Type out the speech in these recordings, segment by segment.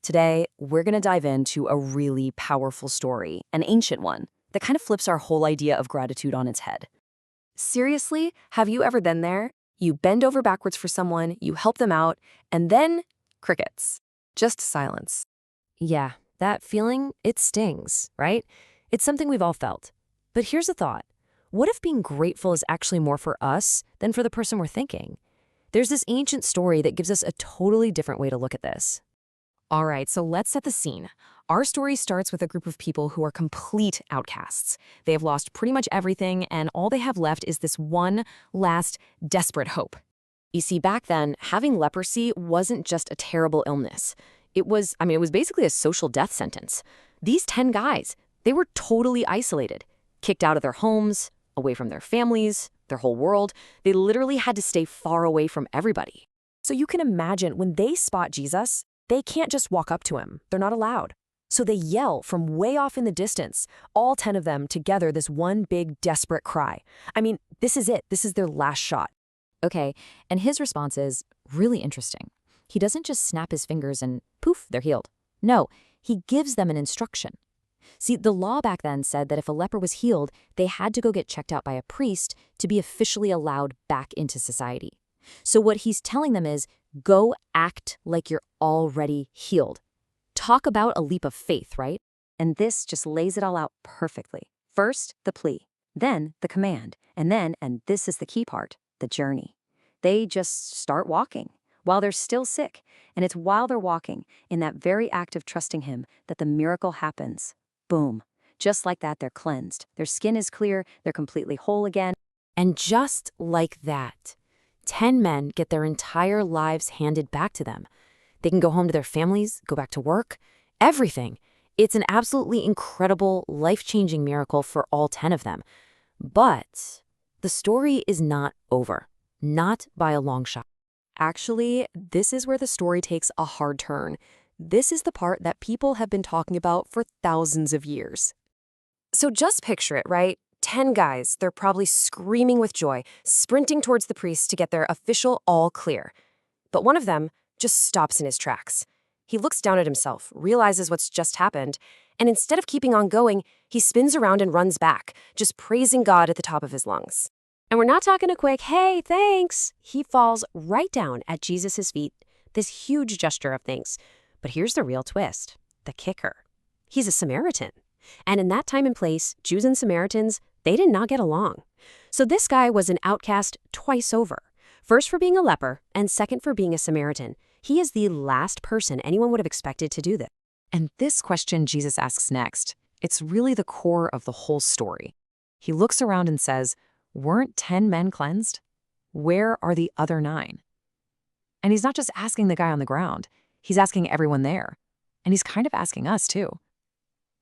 Today, we're going to dive into a really powerful story, an ancient one, that kind of flips our whole idea of gratitude on its head. Seriously, have you ever been there? You bend over backwards for someone, you help them out, and then crickets. Just silence. Yeah, that feeling, it stings, right? It's something we've all felt. But here's a thought. What if being grateful is actually more for us than for the person we're thinking? There's this ancient story that gives us a totally different way to look at this. All right, so let's set the scene. Our story starts with a group of people who are complete outcasts. They have lost pretty much everything, and all they have left is this one last desperate hope. You see, back then, having leprosy wasn't just a terrible illness. It was basically a social death sentence. These 10 guys, they were totally isolated, kicked out of their homes, away from their families, their whole world. They literally had to stay far away from everybody. So you can imagine when they spot Jesus, they can't just walk up to him. They're not allowed. So they yell from way off in the distance, all 10 of them together, this one big desperate cry. This is it. This is their last shot. Okay, and his response is really interesting. He doesn't just snap his fingers and poof, they're healed. No, he gives them an instruction. See, the law back then said that if a leper was healed, they had to go get checked out by a priest to be officially allowed back into society. So what he's telling them is, go act like you're already healed. Talk about a leap of faith, right? And this just lays it all out perfectly. First, the plea, then the command, and then, and this is the key part, the journey. They just start walking while they're still sick. And it's while they're walking, in that very act of trusting him, that the miracle happens. Boom. Just like that, they're cleansed. Their skin is clear, they're completely whole again. And just like that, 10 men get their entire lives handed back to them. They can go home to their families, go back to work, everything. It's an absolutely incredible, life-changing miracle for all 10 of them. But the story is not over, not by a long shot. Actually, this is where the story takes a hard turn. This is the part that people have been talking about for thousands of years. So just picture it, right? 10 guys, they're probably screaming with joy, sprinting towards the priest to get their official all clear. But one of them just stops in his tracks. He looks down at himself, realizes what's just happened, and instead of keeping on going, he spins around and runs back, just praising God at the top of his lungs. And we're not talking a quick, hey, thanks. He falls right down at Jesus' feet, this huge gesture of thanks. But here's the real twist, the kicker. He's a Samaritan. And in that time and place, Jews and Samaritans, they did not get along. So this guy was an outcast twice over. First for being a leper, and second for being a Samaritan. He is the last person anyone would have expected to do this. And this question Jesus asks next, it's really the core of the whole story. He looks around and says, weren't 10 men cleansed? Where are the other 9? And he's not just asking the guy on the ground. He's asking everyone there. And he's kind of asking us too.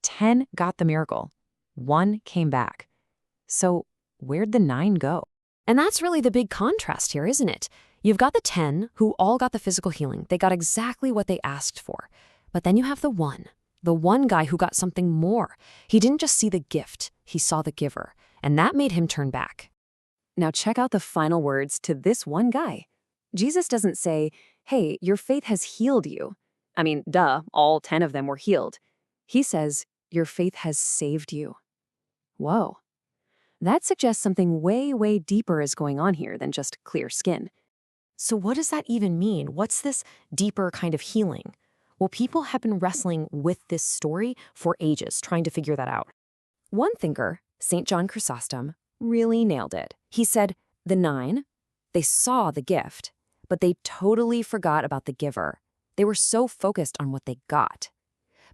10 got the miracle. 1 came back. So where'd the 9 go? And that's really the big contrast here, isn't it? You've got the 10 who all got the physical healing. They got exactly what they asked for. But then you have the one guy who got something more. He didn't just see the gift, he saw the giver. And that made him turn back. Now check out the final words to this one guy. Jesus doesn't say, hey, your faith has healed you. Duh, all 10 of them were healed. He says, your faith has saved you. Whoa. That suggests something way, way deeper is going on here than just clear skin. So what does that even mean? What's this deeper kind of healing? Well, people have been wrestling with this story for ages, trying to figure that out. One thinker, St. John Chrysostom, really nailed it. He said, the 9, they saw the gift, but they totally forgot about the giver. They were so focused on what they got.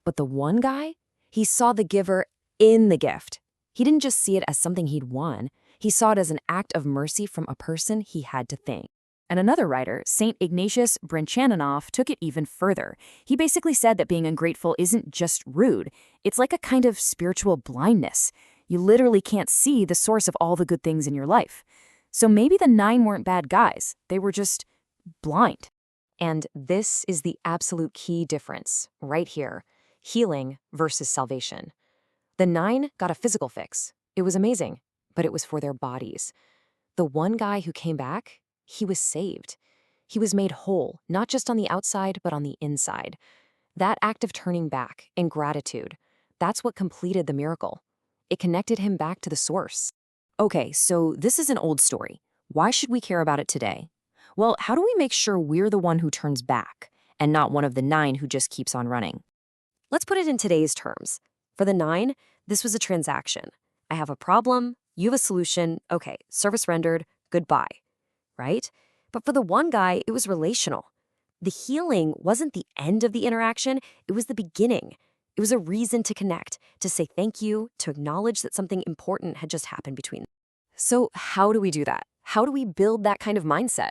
But the one guy, he saw the giver in the gift. He didn't just see it as something he'd won. He saw it as an act of mercy from a person he had to thank. And another writer, St. Ignatius Brentchaninov, took it even further. He basically said that being ungrateful isn't just rude. It's like a kind of spiritual blindness. You literally can't see the source of all the good things in your life. So maybe the 9 weren't bad guys. They were just blind. And this is the absolute key difference right here. Healing versus salvation. The 9 got a physical fix. It was amazing, but it was for their bodies. The one guy who came back, he was saved. He was made whole, not just on the outside, but on the inside. That act of turning back in gratitude, that's what completed the miracle. It connected him back to the source. Okay, so this is an old story. Why should we care about it today? Well, how do we make sure we're the one who turns back and not one of the 9 who just keeps on running? Let's put it in today's terms. For the 9, this was a transaction. I have a problem, you have a solution, okay, service rendered, goodbye, right? But for the one guy, it was relational. The healing wasn't the end of the interaction, it was the beginning. It was a reason to connect, to say thank you, to acknowledge that something important had just happened between them. So how do we do that? How do we build that kind of mindset?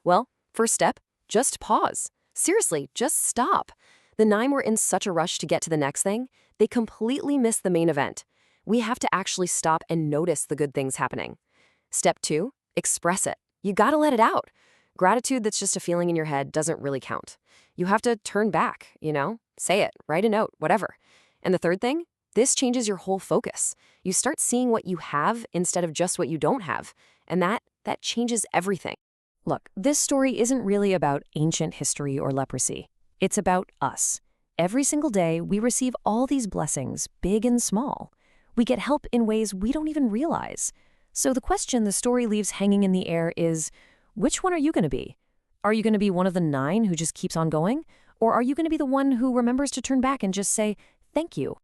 Well, first step, just pause. Seriously, just stop. The 9 were in such a rush to get to the next thing, they completely missed the main event. We have to actually stop and notice the good things happening. Step 2, express it. You gotta let it out. Gratitude that's just a feeling in your head doesn't really count. You have to turn back, say it, write a note, whatever. And the third thing, this changes your whole focus. You start seeing what you have instead of just what you don't have. And that changes everything. Look, this story isn't really about ancient history or leprosy. It's about us. Every single day, we receive all these blessings, big and small. We get help in ways we don't even realize. So the question the story leaves hanging in the air is, which one are you going to be? Are you going to be one of the 9 who just keeps on going? Or are you going to be the one who remembers to turn back and just say, thank you?